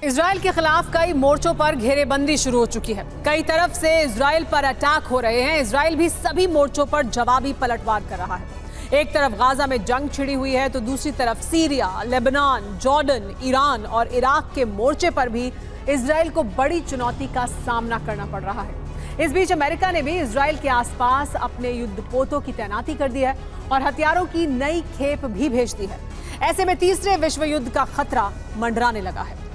Israel के खिलाफ कई मोर्चों पर घेरेबंदी शुरू हो चुकी है। कई तरफ से इजराइल पर अटैक हो रहे हैं। इजराइल भी सभी मोर्चों पर जवाबी पलटवार कर रहा है। एक तरफ गाजा में जंग छिड़ी हुई है तो दूसरी तरफ सीरिया, लेबनान, जॉर्डन, ईरान और इराक के मोर्चे पर भी इजराइल को बड़ी चुनौती का सामना करना पड़ रहा है। इस बीच अमेरिका ने भी इजराइल के आसपास अपने युद्धपोतों की तैनाती कर दी है और हथियारों की नई खेप भी भेज दी है। ऐसे में तीसरे विश्व युद्ध का खतरा मंडराने लगा है।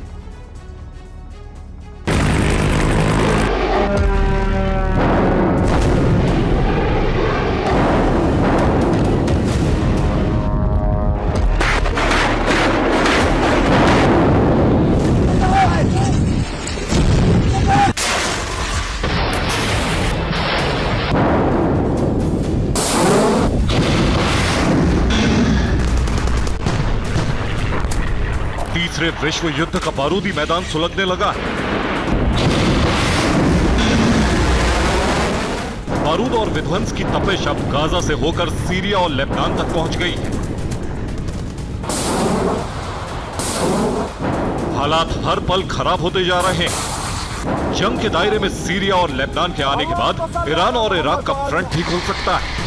तीसरे विश्व युद्ध का बारूदी मैदान सुलगने लगा है। बारूद और विध्वंस की तपिश अब गाजा से होकर सीरिया और लेबनान तक पहुंच गई है। हालात हर पल खराब होते जा रहे हैं। जंग के दायरे में सीरिया और लेबनान के आने के बाद ईरान और इराक का फ्रंट भी खुल सकता है।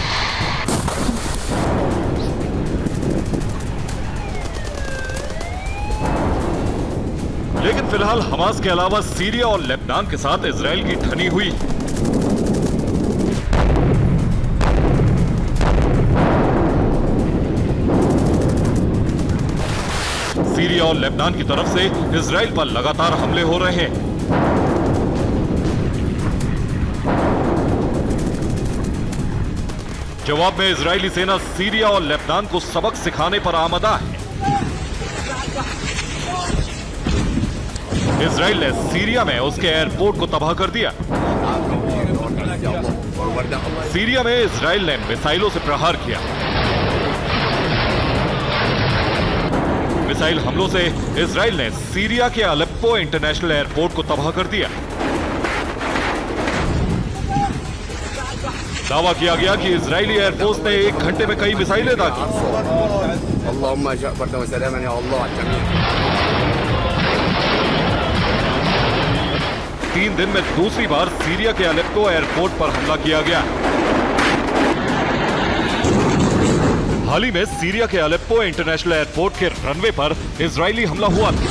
लेकिन फिलहाल हमास के अलावा सीरिया और लेबनान के साथ इजराइल की ठनी हुई है। सीरिया और लेबनान की तरफ से इजराइल पर लगातार हमले हो रहे हैं। जवाब में इजरायली सेना सीरिया और लेबनान को सबक सिखाने पर आमदा है। इजराइल ने सीरिया में उसके एयरपोर्ट को तबाह कर दिया। सीरिया में इजराइल ने मिसाइलों से प्रहार किया। मिसाइल हमलों से इजराइल ने सीरिया के अलेप्पो इंटरनेशनल एयरपोर्ट को तबाह कर दिया। दावा किया गया कि इजरायली एयरफोर्स ने 1 घंटे में कई मिसाइलें दागी। 3 दिन में दूसरी बार सीरिया के अलेप्पो एयरपोर्ट पर हमला किया गया। हाल ही में सीरिया के अलेप्पो इंटरनेशनल एयरपोर्ट के रनवे पर इजरायली हमला हुआ था।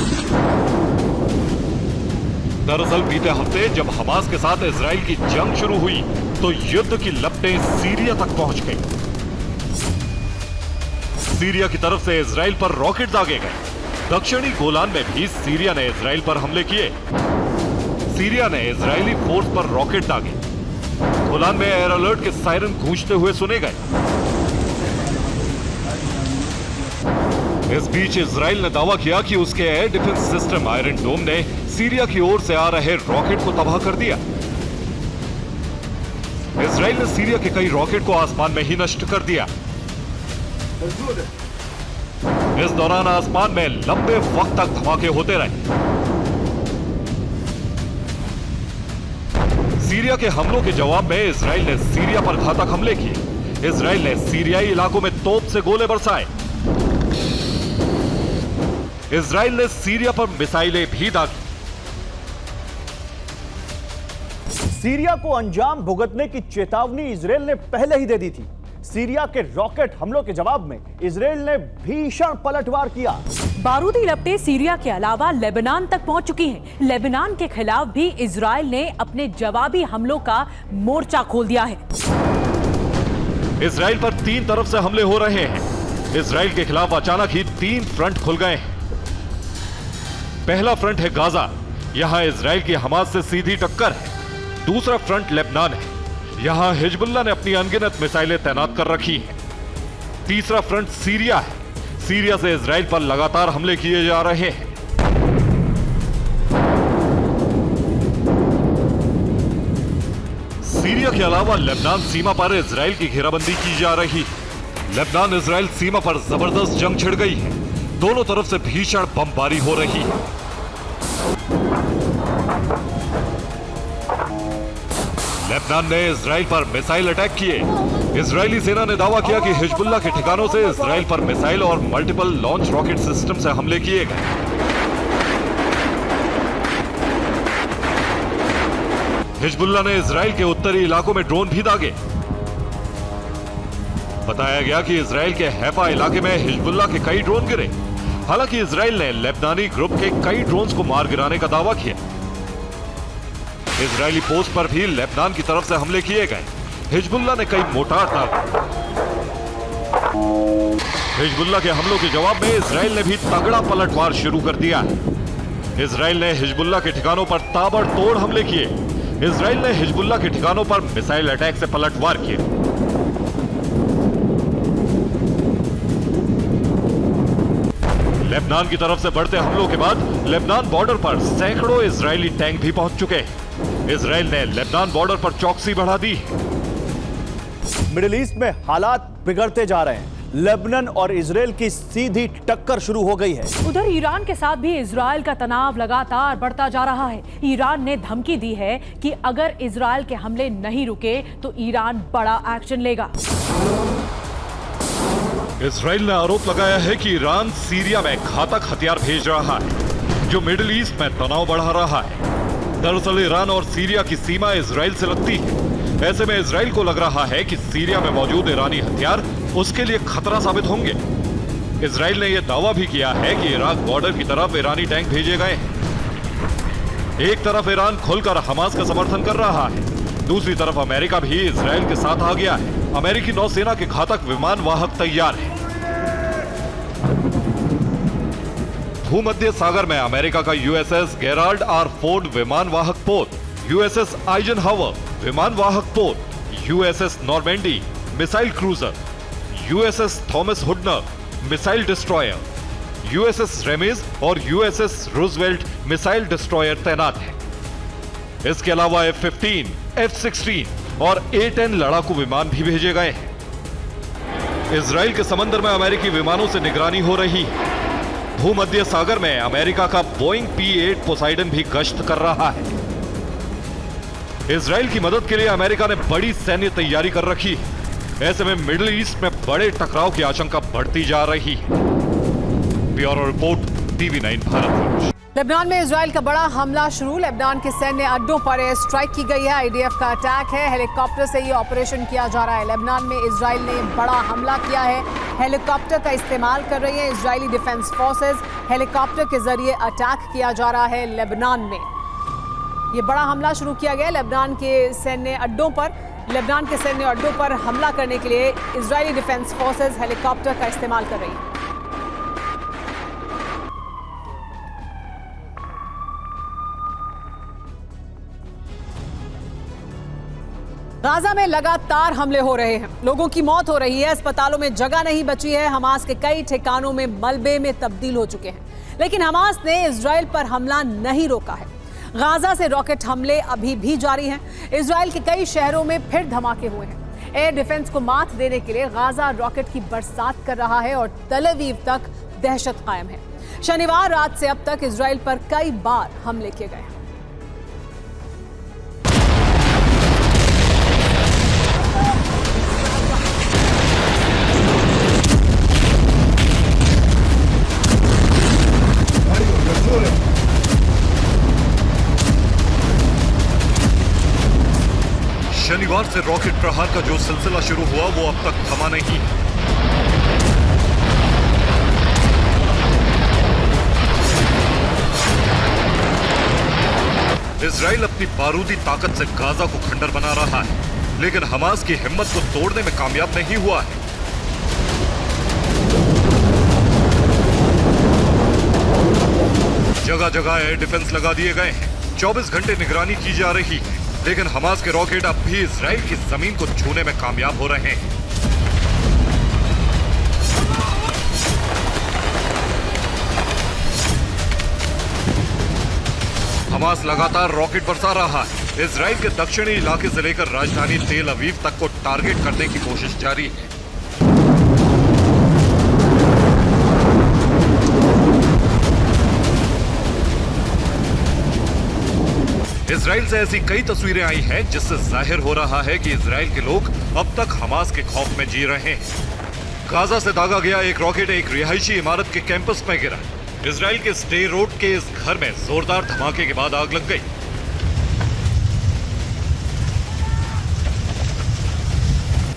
दरअसल बीते हफ्ते जब हमास के साथ इजराइल की जंग शुरू हुई तो युद्ध की लपटें सीरिया तक पहुंच गई। सीरिया की तरफ से इजराइल पर रॉकेट दागे गए। दक्षिणी गोलान में भी सीरिया ने इजराइल पर हमले किए। सीरिया ने इजरायली फोर्स पर रॉकेट दागे। गोलान में एयर अलर्ट के सायरन गूंजते हुए सुने गए। इस बीच इजराइल ने दावा किया कि उसके एयर डिफेंस सिस्टम आयरन डोम ने सीरिया की ओर से आ रहे रॉकेट को तबाह कर दिया। इजराइल ने सीरिया के कई रॉकेट को आसमान में ही नष्ट कर दिया। इस दौरान आसमान में लंबे वक्त तक धमाके होते रहे। सीरिया के हमलों के जवाब में इजराइल ने सीरिया पर घातक हमले किए। इजराइल ने सीरियाई इलाकों में तोप से गोले बरसाए। इजराइल ने सीरिया पर मिसाइलें भी दागी। सीरिया को अंजाम भुगतने की चेतावनी इजराइल ने पहले ही दे दी थी। सीरिया के रॉकेट हमलों के जवाब में इजराइल ने भीषण पलटवार किया। बारूदी लपटें सीरिया के अलावा लेबनान तक पहुंच चुकी हैं। लेबनान के खिलाफ भी इजराइल ने अपने जवाबी हमलों का मोर्चा खोल दिया है। इजराइल पर 3 तरफ से हमले हो रहे हैं। इजराइल के खिलाफ अचानक ही 3 फ्रंट खुल गए हैं। पहला फ्रंट है गाजा, यहां इजराइल की हमास से सीधी टक्कर है। दूसरा फ्रंट लेबनान है, यहां हिजबुल्लाह ने अपनी अनगिनत मिसाइलें तैनात कर रखी हैं। तीसरा फ्रंट सीरिया है, सीरिया से इजराइल पर लगातार हमले किए जा रहे हैं। सीरिया के अलावा लेबनान सीमा पर इजराइल की घेराबंदी की जा रही है। लेबनान इजराइल सीमा पर जबरदस्त जंग छिड़ गई है। दोनों तरफ से भीषण बमबारी हो रही है। लेबनान ने इजराइल पर मिसाइल अटैक किए। इजरायली सेना ने दावा किया कि हिजबुल्लाह के ठिकानों से इजराइल पर मिसाइल और मल्टीपल लॉन्च रॉकेट सिस्टम से हमले किए गए। हिजबुल्लाह ने इजराइल के उत्तरी इलाकों में ड्रोन भी दागे। बताया गया कि इजराइल के हैफा इलाके में हिजबुल्लाह के कई ड्रोन गिरे। हालांकि इजराइल ने लेबनानी ग्रुप के कई ड्रोन्स को मार गिराने का दावा किया। इजरायली पोस्ट पर भी लेबनान की तरफ से हमले किए गए। हिजबुल्लाह ने कई मोर्टार दागे। हिजबुल्लाह के हमलों के जवाब में इजराइल ने भी तगड़ा पलटवार शुरू कर दिया है। इजराइल ने हिजबुल्लाह के ठिकानों पर ताबड़तोड़ हमले किए। इजराइल ने हिजबुल्लाह के ठिकानों पर मिसाइल अटैक से पलटवार किए। लेबनान की तरफ से बढ़ते हमलों के बाद लेबनान बॉर्डर पर सैकड़ों इजरायली टैंक भी पहुंच चुके हैं। इजराइल ने लेबनान बॉर्डर पर चौकसी बढ़ा दी। मिडिल ईस्ट में हालात बिगड़ते जा रहे हैं। लेबनान और इजराइल की सीधी टक्कर शुरू हो गई है। उधर ईरान के साथ भी इजराइल का तनाव लगातार बढ़ता जा रहा है। ईरान ने धमकी दी है कि अगर इजराइल के हमले नहीं रुके तो ईरान बड़ा एक्शन लेगा। इजराइल ने आरोप लगाया है कि ईरान सीरिया में घातक हथियार भेज रहा है, जो मिडिल ईस्ट में तनाव बढ़ा रहा है। दरअसल ईरान और सीरिया की सीमा इजराइल से लगती है। ऐसे में इजराइल को लग रहा है कि सीरिया में मौजूद ईरानी हथियार उसके लिए खतरा साबित होंगे। इजराइल ने यह दावा भी किया है कि इराक बॉर्डर की तरफ ईरानी टैंक भेजे गए हैं। एक तरफ ईरान खुलकर हमास का समर्थन कर रहा है, दूसरी तरफ अमेरिका भी इजराइल के साथ आ गया है। अमेरिकी नौसेना के घातक विमान वाहक तैयार है। भूमध्य सागर में अमेरिका का यूएसएस गेराल्ड आर फोर्ड विमान वाहक पोत, यूएसएस आइजनहावर विमान वाहक पोत, USS Normandy missile cruiser, USS Thomas Hudner missile destroyer, USS Ramage और यूएसएस रूजवेल्ट मिसाइल डिस्ट्रॉयर तैनात है। इसके अलावा F-15, F-16 और A-10 लड़ाकू विमान भी भेजे गए हैं। इजराइल के समंदर में अमेरिकी विमानों से निगरानी हो रही है। भूमध्य सागर में अमेरिका का बोइंग P-8 पोसाइडन भी गश्त कर रहा है। इजराइल की मदद के लिए अमेरिका ने बड़ी सैन्य तैयारी कर रखी है। ऐसे में मिडिल ईस्ट में बड़े टकराव की आशंका बढ़ती जा रही है। Bureau report, TV9 Bharat. Lebanon में इजराइल का बड़ा हमला शुरू। लेबनान के सैन्य अड्डों पर एयर स्ट्राइक की गई है। आईडीएफ का अटैक है। हेलीकॉप्टर से ये ऑपरेशन किया जा रहा है। लेबनान में इजराइल ने बड़ा हमला किया है। हेलीकॉप्टर का इस्तेमाल कर रही है इजरायली डिफेंस फोर्सेज। हेलीकॉप्टर के जरिए अटैक किया जा रहा है लेबनान में। ये बड़ा हमला शुरू किया गया लेबनान के सैन्य अड्डों पर। लेबनान के सैन्य अड्डों पर हमला करने के लिए इजरायली डिफेंस फोर्सेज हेलीकॉप्टर का इस्तेमाल कर रही है। गाजा में लगातार हमले हो रहे हैं, लोगों की मौत हो रही है, अस्पतालों में जगह नहीं बची है, हमास के कई ठिकानों में मलबे में तब्दील हो चुके हैं। लेकिन हमास ने इजराइल पर हमला नहीं रोका है। गाजा से रॉकेट हमले अभी भी जारी हैं। इजराइल के कई शहरों में फिर धमाके हुए हैं। एयर डिफेंस को मात देने के लिए गाजा रॉकेट की बरसात कर रहा है और तल अवीव तक दहशत कायम है। शनिवार रात से अब तक इजराइल पर कई बार हमले किए गए हैं। शनिवार से रॉकेट प्रहार का जो सिलसिला शुरू हुआ वो अब तक थमा नहीं। इजराइल अपनी बारूदी ताकत से गाजा को खंडर बना रहा है, लेकिन हमास की हिम्मत को तोड़ने में कामयाब नहीं हुआ है। जगह जगह एयर डिफेंस लगा दिए गए हैं, 24 घंटे निगरानी की जा रही है, लेकिन हमास के रॉकेट अब भी इजराइल की जमीन को छूने में कामयाब हो रहे हैं। हमास लगातार रॉकेट बरसा रहा है। इजराइल के दक्षिणी इलाके से लेकर राजधानी तेल अवीव तक को टारगेट करने की कोशिश जारी है। इजराइल से ऐसी कई तस्वीरें आई हैं जिससे जाहिर हो रहा है कि इजराइल के लोग अब तक हमास के खौफ में जी रहे हैं। गाजा से दागा गया एक रॉकेट एक रिहायशी इमारत के कैंपस में गिरा। इजराइल के स्टे रोड के इस घर में जोरदार धमाके के बाद आग लग गई।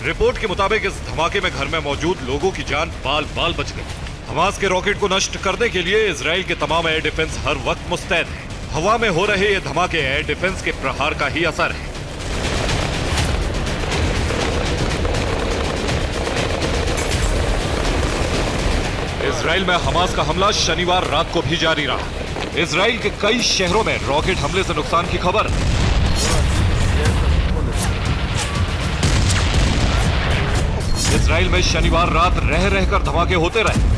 रिपोर्ट के मुताबिक इस धमाके में घर में मौजूद लोगों की जान बाल बाल बच गई। हमास के रॉकेट को नष्ट करने के लिए इजराइल के तमाम एयर डिफेंस हर वक्त मुस्तैद है। हवा में हो रहे ये धमाके एयर डिफेंस के प्रहार का ही असर है। इजराइल में हमास का हमला शनिवार रात को भी जारी रहा। इजराइल के कई शहरों में रॉकेट हमले से नुकसान की खबर। इजराइल में शनिवार रात रह रहकर धमाके होते रहे।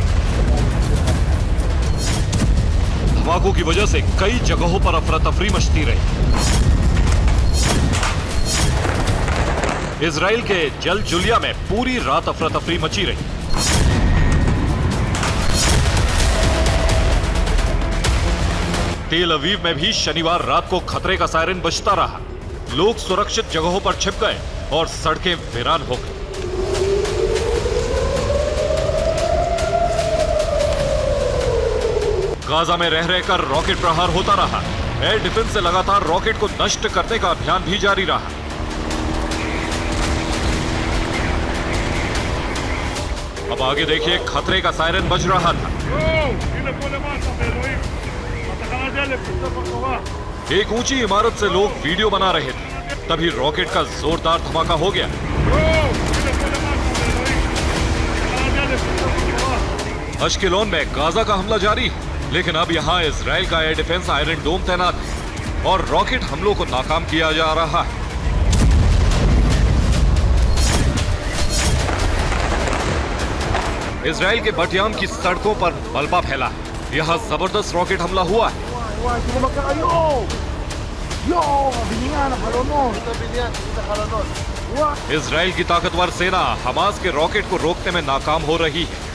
धमाकों की वजह से कई जगहों पर अफरा तफरी मचती रही। इजराइल के जल जुलिया में पूरी रात अफरा तफरी मची रही। तेल अवीव में भी शनिवार रात को खतरे का सायरन बजता रहा। लोग सुरक्षित जगहों पर छिप गए और सड़कें वीरान हो गई। गाजा में रह रहकर रॉकेट प्रहार होता रहा। एयर डिफेंस से लगातार रॉकेट को नष्ट करने का अभियान भी जारी रहा। अब आगे देखिए, खतरे का सायरन बज रहा था। एक ऊंची इमारत से लोग वीडियो बना रहे थे, तभी रॉकेट का जोरदार धमाका हो गया। अश्केलोन में गाजा का हमला जारी है, लेकिन अब यहां इजराइल का एयर डिफेंस आयरन डोम तैनात है और रॉकेट हमलों को नाकाम किया जा रहा है। इजराइल के बटियाम की सड़कों पर मलबा फैला है। यहां जबरदस्त रॉकेट हमला हुआ है। इजराइल की ताकतवर सेना हमास के रॉकेट को रोकने में नाकाम हो रही है।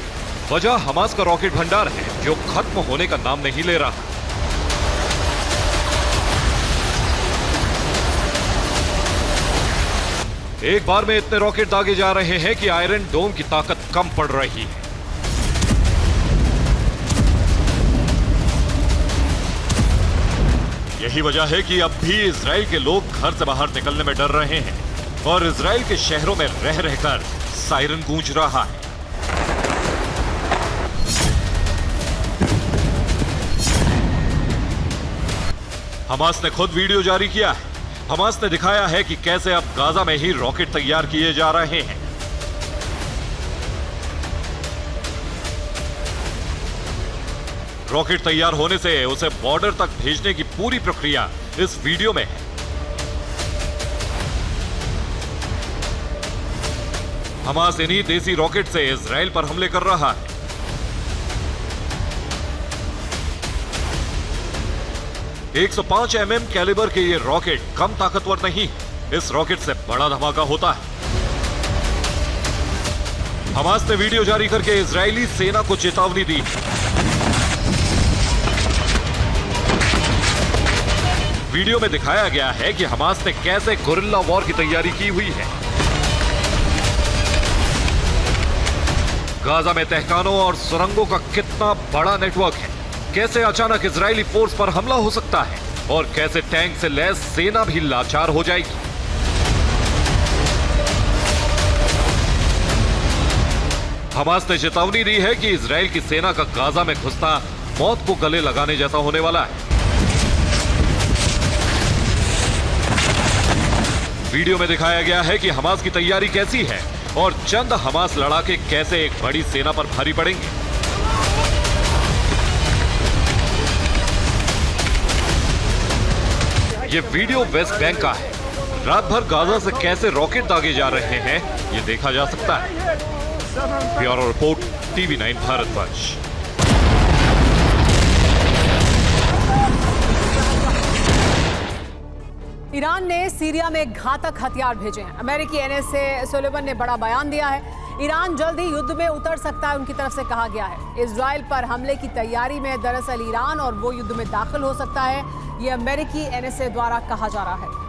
वजह हमास का रॉकेट भंडार है जो खत्म होने का नाम नहीं ले रहा। एक बार में इतने रॉकेट दागे जा रहे हैं कि आयरन डोम की ताकत कम पड़ रही है। यही वजह है कि अब भी इजराइल के लोग घर से बाहर निकलने में डर रहे हैं और इजराइल के शहरों में रह रहकर सायरन गूंज रहा है। हमास ने खुद वीडियो जारी किया है। हमास ने दिखाया है कि कैसे अब गाजा में ही रॉकेट तैयार किए जा रहे हैं। रॉकेट तैयार होने से उसे बॉर्डर तक भेजने की पूरी प्रक्रिया इस वीडियो में है। हमास इन्हीं देसी रॉकेट से इजराइल पर हमले कर रहा है। $105 mm कैलिबर के ये रॉकेट कम ताकतवर नहीं, इस रॉकेट से बड़ा धमाका होता है। हमास ने वीडियो जारी करके इजरायली सेना को चेतावनी दी। वीडियो में दिखाया गया है कि हमास ने कैसे गुरिल्ला वॉर की तैयारी की हुई है। गाजा में तहखानों और सुरंगों का कितना बड़ा नेटवर्क है, कैसे अचानक इजरायली फोर्स पर हमला हो सकता है और कैसे टैंक से लैस सेना भी लाचार हो जाएगी। हमास ने चेतावनी दी है कि इजराइल की सेना का गाजा में घुसना मौत को गले लगाने जैसा होने वाला है। वीडियो में दिखाया गया है कि हमास की तैयारी कैसी है और चंद हमास लड़ाके कैसे एक बड़ी सेना पर भारी पड़ेंगे। ये वीडियो वेस्ट बैंक का है। रात भर गाजा से कैसे रॉकेट दागे जा रहे हैं, ये देखा जा सकता है। Bureau report, TV9 Bharatvarsh. Iran ने सीरिया में घातक हथियार भेजे हैं। अमेरिकी NSA सुलेवन ने बड़ा बयान दिया है। ईरान जल्द ही युद्ध में उतर सकता है, उनकी तरफ से कहा गया है। इजराइल पर हमले की तैयारी में दरअसल ईरान और वो युद्ध में दाखिल हो सकता है, ये अमेरिकी NSA द्वारा कहा जा रहा है।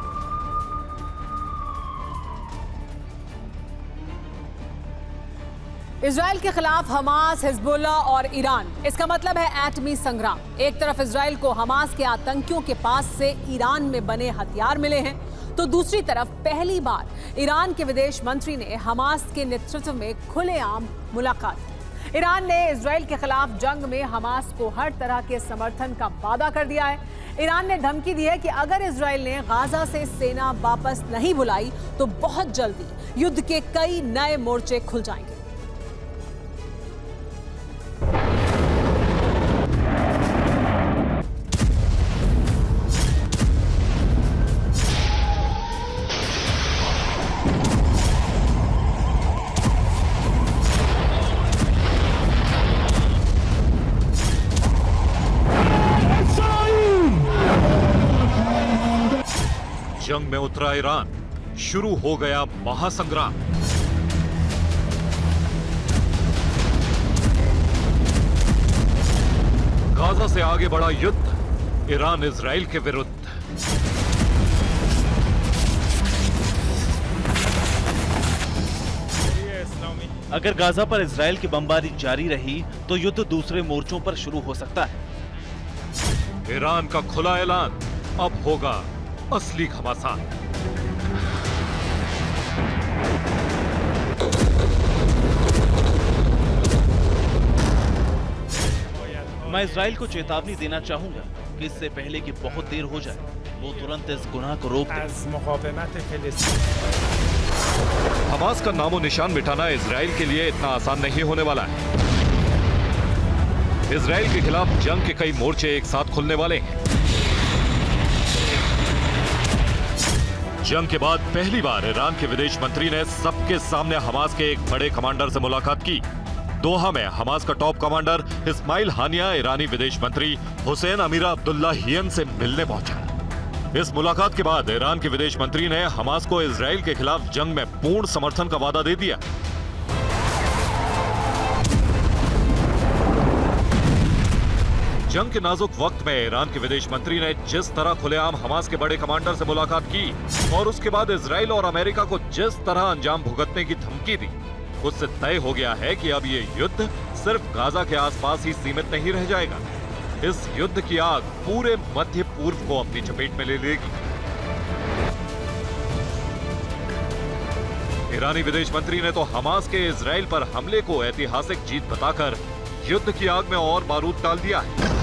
इजराइल के खिलाफ हमास, हिजबुल्ला और ईरान, इसका मतलब है एटमी संग्राम। एक तरफ इजराइल को हमास के आतंकियों के पास से ईरान में बने हथियार मिले हैं, तो दूसरी तरफ पहली बार ईरान के विदेश मंत्री ने हमास के नेतृत्व में खुलेआम मुलाकात की। ईरान ने इजराइल के खिलाफ जंग में हमास को हर तरह के समर्थन का वादा कर दिया है। ईरान ने धमकी दी है कि अगर इजराइल ने गाजा से सेना वापस नहीं बुलाई तो बहुत जल्दी युद्ध के कई नए मोर्चे खुल जाएंगे। जंग में उतरा ईरान, शुरू हो गया महासंग्राम। गाजा से आगे बढ़ा युद्ध, ईरान इजराइल के विरुद्ध। अगर गाजा पर इजराइल की बमबारी जारी रही तो युद्ध दूसरे मोर्चों पर शुरू हो सकता है। ईरान का खुला ऐलान, अब होगा असली घमासान। मैं इजराइल को चेतावनी देना चाहूंगा कि इससे पहले कि बहुत देर हो जाए, वो तुरंत इस गुनाह को रोक दे। हमास का नामो निशान मिटाना इजराइल के लिए इतना आसान नहीं होने वाला है। इजराइल के खिलाफ जंग के कई मोर्चे एक साथ खुलने वाले हैं। जंग के बाद पहली बार ईरान के विदेश मंत्री ने सबके सामने हमास के एक बड़े कमांडर से मुलाकात की। दोहा में हमास का टॉप कमांडर इस्माइल हानिया ईरानी विदेश मंत्री हुसैन अमीरा अब्दुल्लाहियन से मिलने पहुंचा। इस मुलाकात के बाद ईरान के विदेश मंत्री ने हमास को इजराइल के खिलाफ जंग में पूर्ण समर्थन का वादा दे दिया। जंग के नाजुक वक्त में ईरान के विदेश मंत्री ने जिस तरह खुलेआम हमास के बड़े कमांडर से मुलाकात की और उसके बाद इजराइल और अमेरिका को जिस तरह अंजाम भुगतने की धमकी दी, उससे तय हो गया है कि अब ये युद्ध सिर्फ गाजा के आसपास ही सीमित नहीं रह जाएगा। इस युद्ध की आग पूरे मध्य पूर्व को अपनी चपेट में ले लेगी। ईरानी विदेश मंत्री ने तो हमास के इजराइल पर हमले को ऐतिहासिक जीत बताकर युद्ध की आग में और बारूद डाल दिया है।